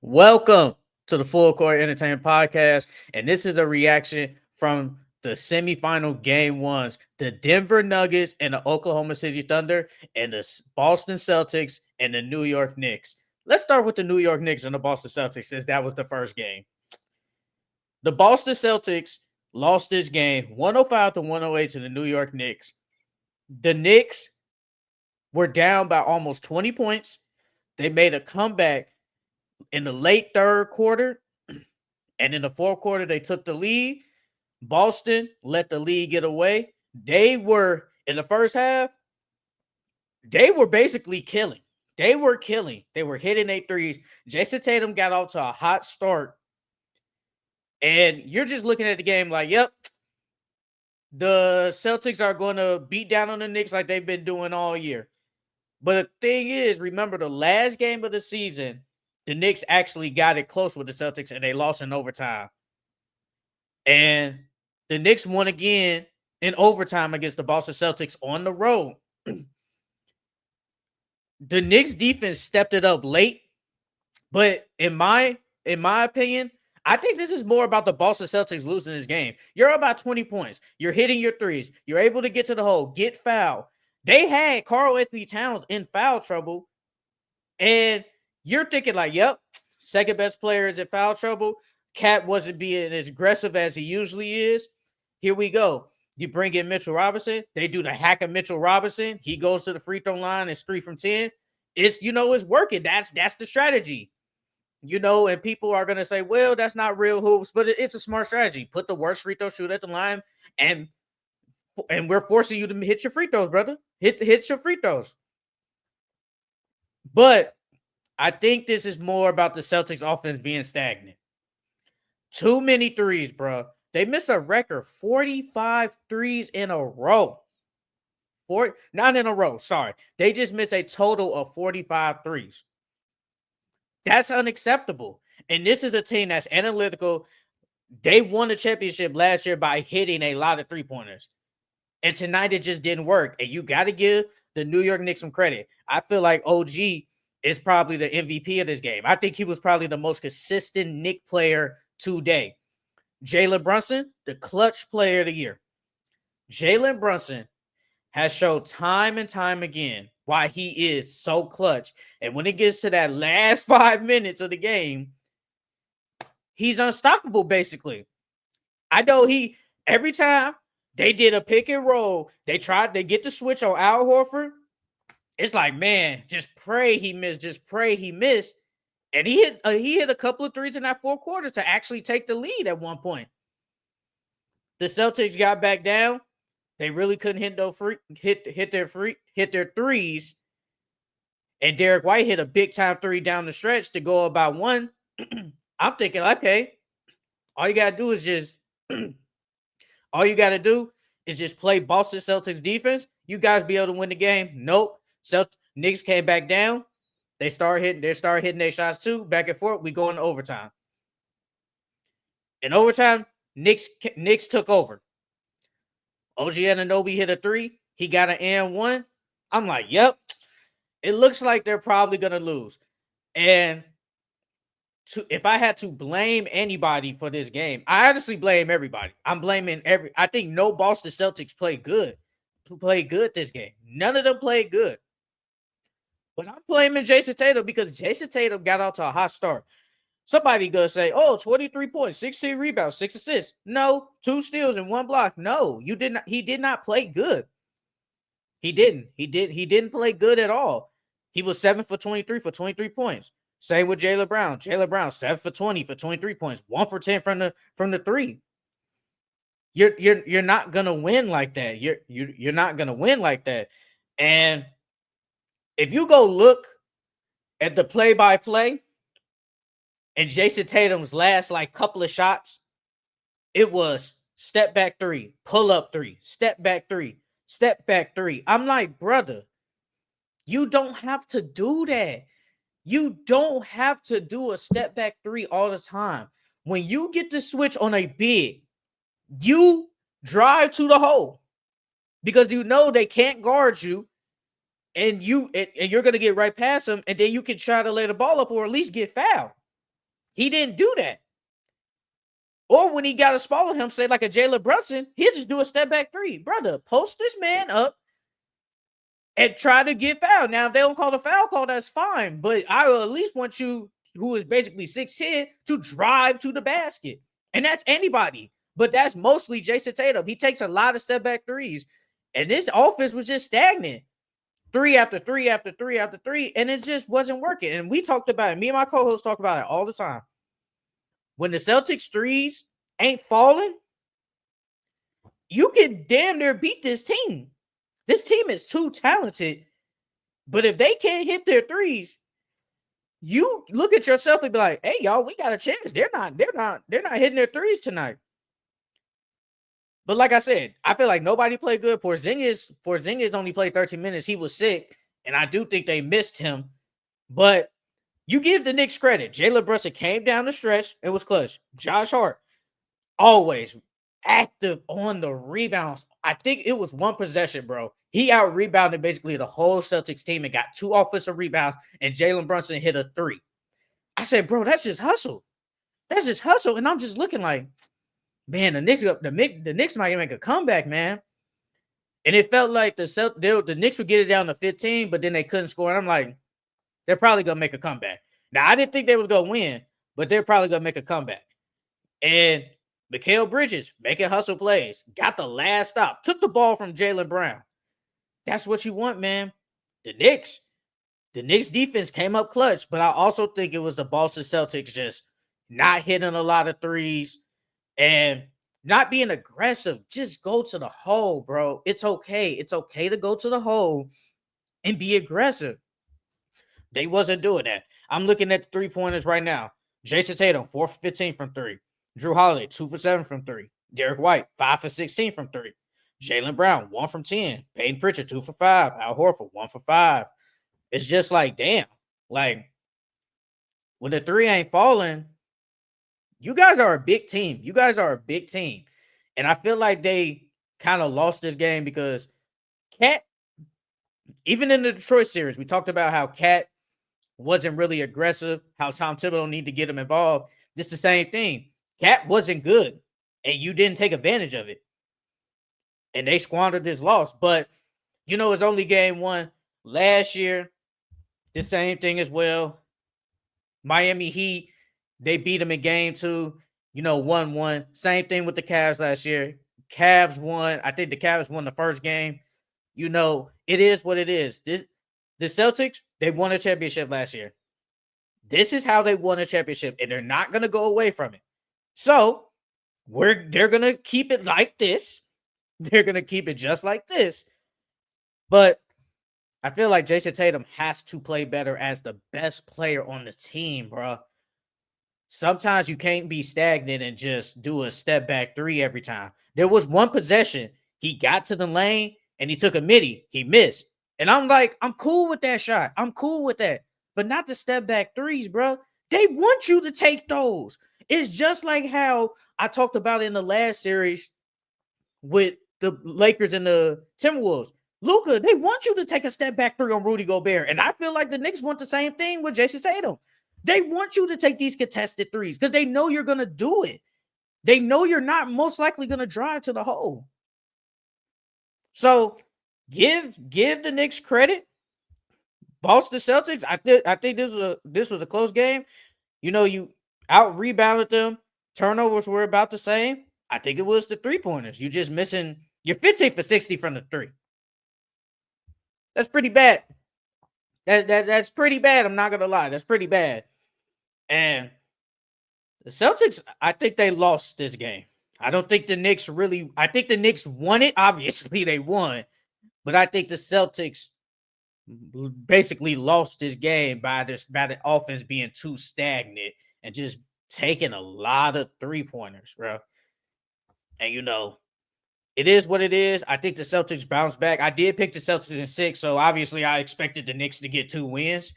Welcome to the Full Court Entertainment Podcast, and this is a reaction from the semifinal game ones, the Denver Nuggets and the Oklahoma City Thunder, and the Boston Celtics and the New York Knicks. Let's start with the New York Knicks and the Boston Celtics since that was the first game. The Boston Celtics lost this game 105 to 108 to the New York Knicks. The Knicks were down by almost 20 points. They made a comeback in the late third quarter, and in the fourth quarter, they took the lead. Boston let the lead get away. They were, in the first half, they were basically killing. They were killing. They were hitting their threes. Jason Tatum got off to a hot start. And you're just looking at the game like, yep, the Celtics are going to beat down on the Knicks like they've been doing all year. But the thing is, remember the last game of the season, the Knicks actually got it close with the Celtics and they lost in overtime. And the Knicks won again in overtime against the Boston Celtics on the road. The Knicks defense stepped it up late, but in my opinion, I think this is more about the Boston Celtics losing this game. You're about 20 points. You're hitting your threes. You're able to get to the hole, get fouled. They had Karl-Anthony Towns in foul trouble, and you're thinking like, yep, second best player is in foul trouble. Cat wasn't being as aggressive as he usually is. Here we go. You bring in Mitchell Robinson. They do the hack of Mitchell Robinson. He goes to the free throw line. It's 3 from 10. It's working. That's the strategy. And people are gonna say, well, that's not real hoops, but it's a smart strategy. Put the worst free throw shooter at the line, and we're forcing you to hit your free throws, brother. Hit your free throws. But I think this is more about the Celtics offense being stagnant. Too many threes, bro. They missed a record 45 threes in a row. Not in a row, sorry. They just missed a total of 45 threes. That's unacceptable. And this is a team that's analytical. They won the championship last year by hitting a lot of three-pointers. And tonight it just didn't work. And you got to give the New York Knicks some credit. I feel like OG is probably the MVP of this game. I think he was probably the most consistent Knick player today. Jalen Brunson, the clutch player of the year. Jalen Brunson has showed time and time again why he is so clutch. And when it gets to that last 5 minutes of the game, he's unstoppable, basically. I know every time they did a pick and roll, they get the switch on Al Horford. It's like, man, just pray he missed. Just pray he missed. And he hit a couple of threes in that fourth quarter to actually take the lead at one point. The Celtics got back down. They really couldn't hit their threes. And Derek White hit a big time three down the stretch to go about one. I'm thinking, okay, all you gotta do is just play Boston Celtics defense. You guys be able to win the game. Nope. Knicks came back down. They start hitting their shots too, back and forth. We go into overtime. In overtime, Knicks took over. OG Anunoby hit a three. He got an and one. I'm like, yep. It looks like they're probably gonna lose. And if I had to blame anybody for this game, I honestly blame everybody. I'm blaming I think no Boston Celtics played good this game. None of them played good. But I'm blaming Jason Tatum because Jason Tatum got out to a hot start. Somebody gonna say, 23 points, 16 rebounds, 6 assists. No, 2 steals and 1 block. No, you did not. He did not play good. He didn't. He didn't play good at all. He was 7 for 23 for 23 points. Same with Jaylen Brown. Jaylen Brown 7 for 20 for 23 points, 1 for 10 from the three. You're not gonna win like that. You're not gonna win like that. And if you go look at the play-by-play and Jason Tatum's last couple of shots, it was step back three, pull up three, step back three, step back three. I'm like, brother, you don't have to do that. You don't have to do a step back three all the time. When you get the switch on a big, you drive to the hole because you know they can't guard you. And you're going to get right past them, and then you can try to lay the ball up or at least get fouled. He didn't do that. Or when he got a smaller him, say like a Jalen Brunson, he'll just do a step back three. Brother, post this man up and try to get fouled. Now, if they don't call the foul call, that's fine. But I will at least want you, who is basically 6'10", to drive to the basket. And that's anybody. But that's mostly Jason Tatum. He takes a lot of step back threes. And this offense was just stagnant. Three after three after three after three. And it just wasn't working. And we talked about it. Me and my co-host talk about it all the time. When the Celtics threes ain't falling, you can damn near beat this team. This team is too talented. But if they can't hit their threes, you look at yourself and be like, hey, y'all, we got a chance. They're not hitting their threes tonight. But like I said, I feel like nobody played good. Porzingis only played 13 minutes. He was sick, and I do think they missed him. But you give the Knicks credit. Jalen Brunson came down the stretch and was clutch. Josh Hart, always active on the rebounds. I think it was one possession, bro. He out-rebounded basically the whole Celtics team and got 2 offensive rebounds, and Jalen Brunson hit a 3. I said, bro, that's just hustle. That's just hustle. And I'm just looking like, man, the Knicks might make a comeback, man. And it felt like the Knicks would get it down to 15, but then they couldn't score. And I'm like, they're probably going to make a comeback. Now, I didn't think they was going to win, but they're probably going to make a comeback. And Mikal Bridges making hustle plays, got the last stop, took the ball from Jaylen Brown. That's what you want, man. The Knicks defense came up clutch, but I also think it was the Boston Celtics just not hitting a lot of threes and not being aggressive. Just go to the hole, bro. It's okay. It's okay to go to the hole and be aggressive. They wasn't doing that. I'm looking at the three-pointers right now. Jason Tatum, 4 for 15 from 3. Drew Holiday, 2 for 7 from 3. Derek White, 5 for 16 from 3. Jaylen Brown, 1 from 10. Peyton Pritchard, 2 for 5. Al Horford, 1 for 5. It's just like, damn. Like, when the 3 ain't falling, you guys are a big team. You guys are a big team. And I feel like they kind of lost this game because Cat, even in the Detroit series, we talked about how Cat wasn't really aggressive, how Tom Thibodeau need to get him involved. It's the same thing. Cat wasn't good, and you didn't take advantage of it. And they squandered this loss. But, it's only game 1. Last year, the same thing as well. Miami Heat, they beat them in game 2, 1-1. Same thing with the Cavs last year. Cavs won. I think the Cavs won the first game. It is what it is. The Celtics, they won a championship last year. This is how they won a championship, and they're not going to go away from it. So, they're going to keep it like this. They're going to keep it just like this. But I feel like Jason Tatum has to play better as the best player on the team, bro. Sometimes you can't be stagnant and just do a step back 3 every time. There was one possession. He got to the lane and he took a midi. He missed. And I'm like, I'm cool with that shot. I'm cool with that. But not the step back 3s, bro. They want you to take those. It's just like how I talked about in the last series with the Lakers and the Timberwolves. Luka, they want you to take a step back 3 on Rudy Gobert. And I feel like the Knicks want the same thing with Jason Tatum. They want you to take these contested 3s because they know you're going to do it. They know you're not most likely going to drive to the hole. So give the Knicks credit. Boston Celtics, I think this was a close game. You out rebounded them. Turnovers were about the same. I think it was the 3-pointers. You just missing. You're 15 for 60 from the 3. That's pretty bad. That's pretty bad. I'm not gonna lie. That's pretty bad. And the Celtics, I think they lost this game. I don't think the Knicks really. I think the Knicks won it. Obviously, they won, but I think the Celtics basically lost this game by the offense being too stagnant and just taking a lot of 3-pointers, bro. And it is what it is. I think the Celtics bounced back. I did pick the Celtics in 6, so obviously I expected the Knicks to get 2 wins.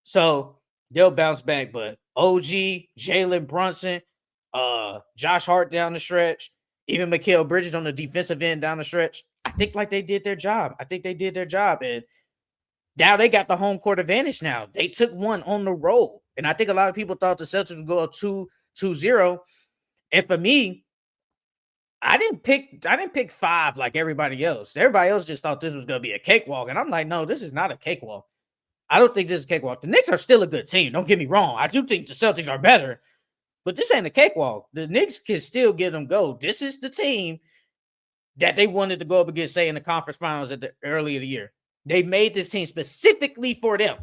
So they'll bounce back. But OG, Jalen Brunson, Josh Hart down the stretch, even Mikal Bridges on the defensive end down the stretch, I think they did their job. And now they got the home court advantage now. They took one on the road. And I think a lot of people thought the Celtics would go up 2-0. And for me, I didn't pick 5 like everybody else. Everybody else just thought this was gonna be a cakewalk. And I'm like, no, this is not a cakewalk. I don't think this is a cakewalk. The Knicks are still a good team. Don't get me wrong. I do think the Celtics are better, but this ain't a cakewalk. The Knicks can still get them go. This is the team that they wanted to go up against, say, in the conference finals at the early of the year. They made this team specifically for them.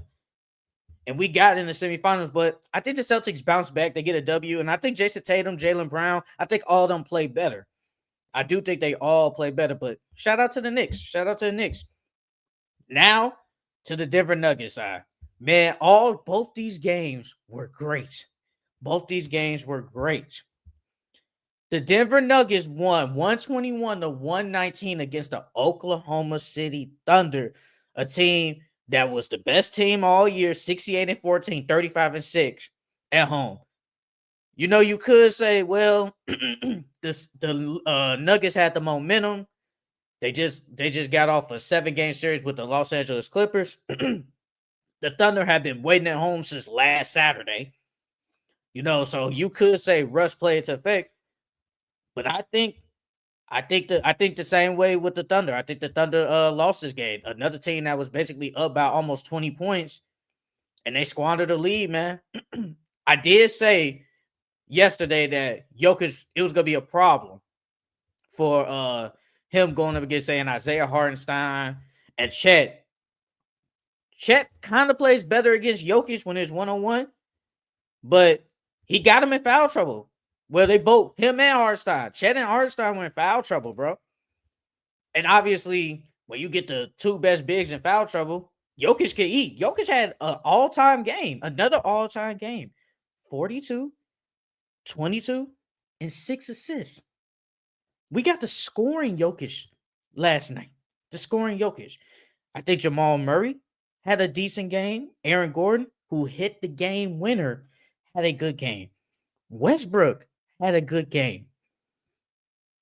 And we got in the semifinals, but I think the Celtics bounce back. They get a W. And I think Jason Tatum, Jaylen Brown, I think all of them play better. I do think they all play better, but shout out to the Knicks. Shout out to the Knicks. Now to the Denver Nuggets side. Man, both these games were great. Both these games were great. The Denver Nuggets won 121-119 against the Oklahoma City Thunder, a team that was the best team all year, 68-14, 35-6 at home. You know, you could say, well, the Nuggets had the momentum. They just got off a 7-game series with the Los Angeles Clippers. The Thunder have been waiting at home since last Saturday. You know, so you could say Russ played to effect. But I think the same way with the Thunder. I think the Thunder lost this game. Another team that was basically up by almost 20 points, and they squandered the lead, man. I did say yesterday that Jokic, it was gonna be a problem for him going up against saying Isaiah Hartenstein and Chet. Chet kind of plays better against Jokic when it's 1-on-1, but he got him in foul trouble. Well, they both, him and Hartenstein. Chet and Hartenstein were in foul trouble, bro. And obviously, when you get the 2 best bigs in foul trouble, Jokic can eat. Jokic had an all-time game, another all-time game. 42, 22, and 6 assists. We got the scoring Jokic last night. The scoring Jokic. I think Jamal Murray had a decent game. Aaron Gordon, who hit the game winner, had a good game. Westbrook had a good game.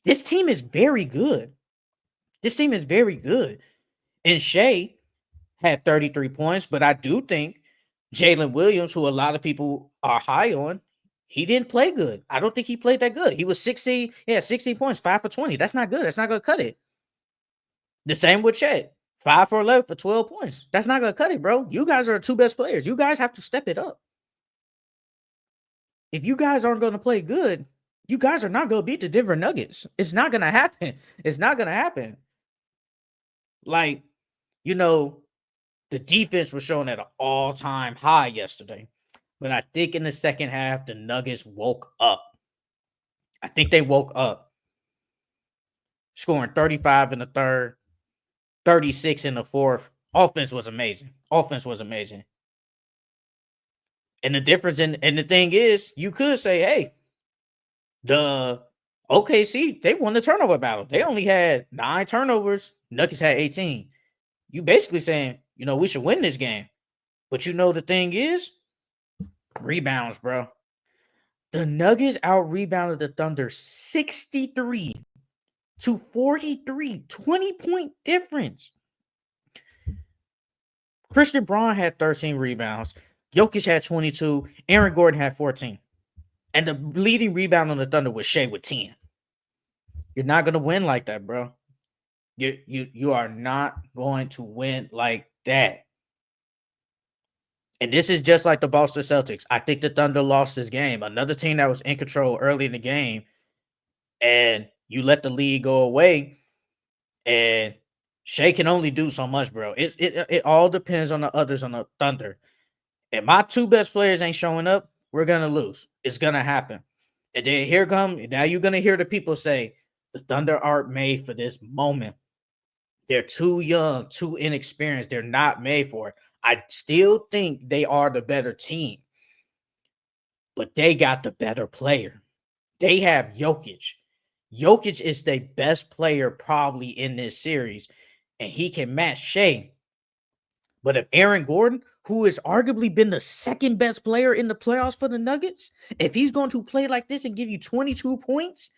This team is very good. And Shea had 33 points, but I do think Jalen Williams, who a lot of people are high on, he didn't play good. I don't think he played that good. He was 16 points, 5 for 20. That's not good. That's not going to cut it. The same with Chet. 5 for 11 for 12 points. That's not going to cut it, bro. You guys are the 2 best players. You guys have to step it up. If you guys aren't going to play good, you guys are not going to beat the Denver Nuggets. It's not going to happen. It's not going to happen. Like, you know, the defense was showing at an all-time high yesterday. But I think in the second half, the Nuggets woke up. I think they woke up. Scoring 35 in the third, 36 in the fourth. Offense was amazing. And the difference and the thing is, you could say, hey, the OKC, they won the turnover battle. They only had 9 turnovers. Nuggets had 18. You basically saying, you know, we should win this game. But you know the thing is, rebounds, bro. The Nuggets out-rebounded the Thunder 63-43. 20-point difference. Christian Braun had 13 rebounds. Jokic had 22. Aaron Gordon had 14. And the leading rebound on the Thunder was Shea with 10. You're not going to win like that, bro. You are not going to win like that. And this is just like the Boston Celtics. I think the Thunder lost this game. Another team that was in control early in the game, and you let the lead go away, and Shea can only do so much, bro. It all depends on the others on the Thunder. If my 2 best players ain't showing up, we're going to lose. It's going to happen. And then now you're going to hear the people say, the Thunder aren't made for this moment. They're too young, too inexperienced. They're not made for it. I still think they are the better team. But they got the better player. They have Jokic. Jokic is the best player probably in this series. And he can match Shea. But if Aaron Gordon, who has arguably been the second best player in the playoffs for the Nuggets, if he's going to play like this and give you 22 points,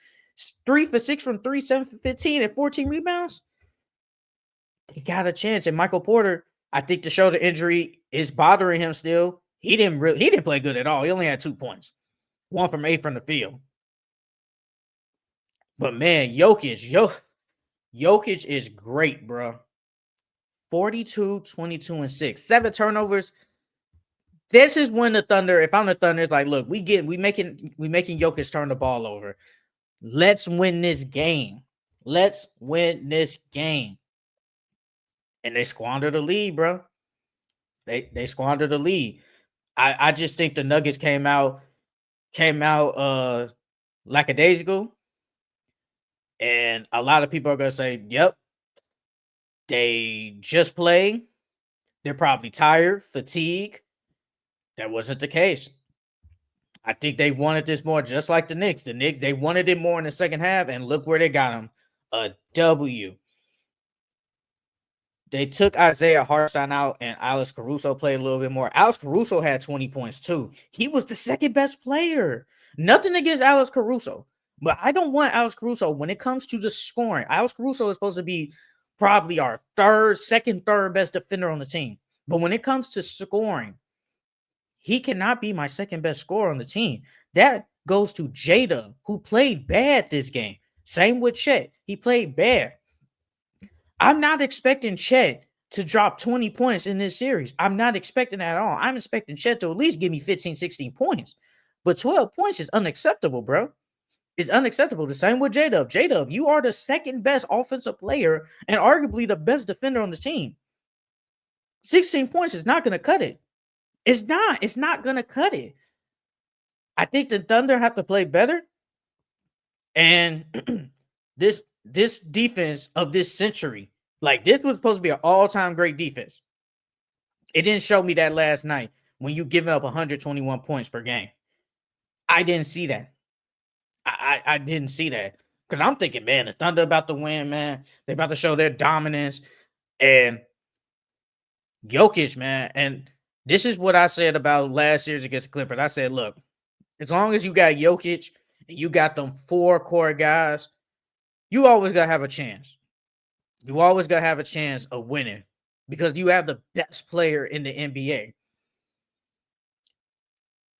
3 for 6 from 3, 7 for 15, and 14 rebounds, they got a chance. And Michael Porter, I think the shoulder injury is bothering him still. he didn't play good at all. He only had 2 points, 1 from 8 from the field. But man, Jokic is great, bro. 42, 22, and 6. 7 turnovers. This is when the Thunder, if I'm the Thunder, it's like, look, we making Jokic turn the ball over. Let's win this game. Let's win this game. And they squandered the lead, bro. They squandered the lead. I just think the Nuggets came out lackadaisical. And a lot of people are gonna say, yep, they just played. They're probably tired, fatigued. That wasn't the case. I think they wanted this more, just like the Knicks. The Knicks, they wanted it more in the second half, and look where they got them. A W. They took Isaiah Hartenstein out, and Alex Caruso played a little bit more. Alex Caruso had 20 points too. He was the second best player. Nothing against Alex Caruso, but I don't want Alex Caruso when it comes to the scoring. Alex Caruso is supposed to be probably our second, third best defender on the team. But when it comes to scoring, he cannot be my second best scorer on the team. That goes to Jada, who played bad this game. Same with Chet. He played bad. I'm not expecting Chet to drop 20 points in this series. I'm not expecting that at all. I'm expecting Chet to at least give me 15, 16 points. But 12 points is unacceptable, bro. It's unacceptable. The same with J-Dub. J-Dub, you are the second best offensive player and arguably the best defender on the team. 16 points is not going to cut it. It's not. It's not going to cut it. I think the Thunder have to play better. And this defense of this century, like this was supposed to be an all-time great defense. It didn't show me that last night when you giving up 121 points per game. I didn't see that. I didn't see that because I'm thinking, man, the Thunder about to win, man. They're about to show their dominance. And Jokic, man, and this is what I said about last year's against the Clippers. I said, look, as long as you got Jokic and you got them 4 core guys, you always got to have a chance. You always got to have a chance of winning because you have the best player in the NBA.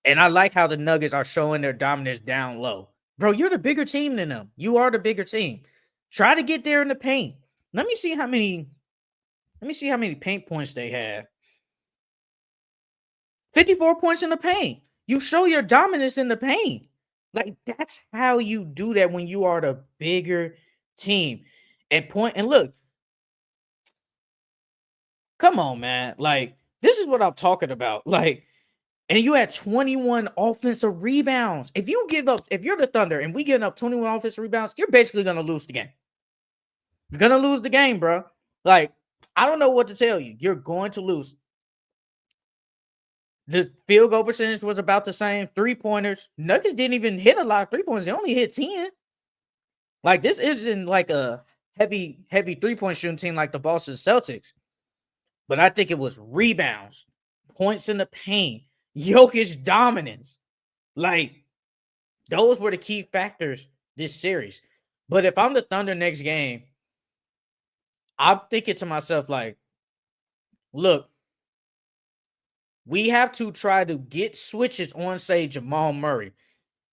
And I like how the Nuggets are showing their dominance down low. Bro, you're the bigger team than them. You are the bigger team. Try to get there in the paint. Let me see how many paint points they have. 54 points in the paint. You show your dominance in the paint. Like, that's how you do that when you are the bigger team. And look, come on, man. Like, this is what I'm talking about. Like, and you had 21 offensive rebounds. If you're the Thunder and we getting up 21 offensive rebounds, you're basically going to lose the game. You're going to lose the game, bro. Like, I don't know what to tell you. You're going to lose. The field goal percentage was about the same. 3-pointers. Nuggets didn't even hit a lot of 3-pointers. They only hit 10. Like, this isn't like a heavy 3-point shooting team like the Boston Celtics. But I think it was rebounds, points in the paint, Jokic dominance. Like, those were the key factors this series. But if I'm the Thunder next game, I'm thinking to myself, like, look, we have to try to get switches on, say, Jamal Murray.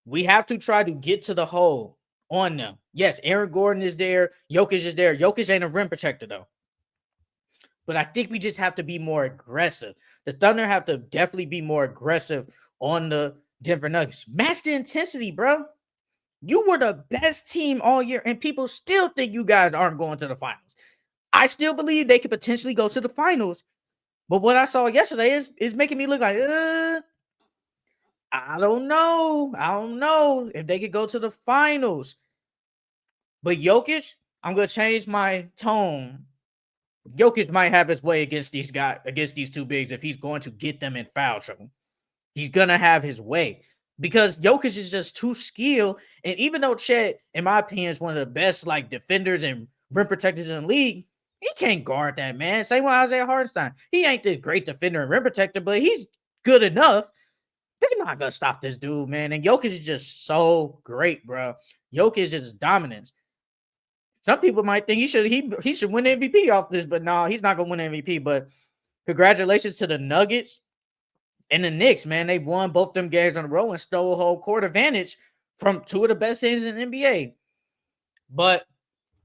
We have to try to get to the hole on them. Yes, Aaron Gordon is there. Jokic is there. Jokic ain't a rim protector, though. But I think we just have to be more aggressive. The Thunder have to definitely be more aggressive on the Denver Nuggets. Match the intensity, bro. You were the best team all year, and people still think you guys aren't going to the finals. I still believe they could potentially go to the finals. But what I saw yesterday is making me look like, I don't know. I don't know if they could go to the finals. But Jokic, I'm going to change my tone. Jokic might have his way against these two bigs if he's going to get them in foul trouble. He's going to have his way because Jokic is just too skilled. And even though Chet, in my opinion, is one of the best like defenders and rim protectors in the league, he can't guard that, man. Same with Isaiah Hartenstein. He ain't this great defender and rim protector, but he's good enough. They're not going to stop this dude, man. And Jokic is just so great, bro. Jokic is dominance. Some people might think he should win MVP off this, but no, he's not going to win MVP. But congratulations to the Nuggets. And the Knicks, man, they won both them games in a row and stole a whole court advantage from two of the best teams in the NBA. But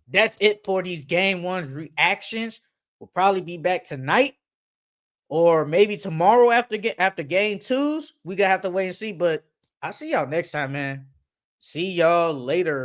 that's it for these game ones reactions. We'll probably be back tonight or maybe tomorrow after game twos. We gonna have to wait and see. But I'll see y'all next time, man. See y'all later.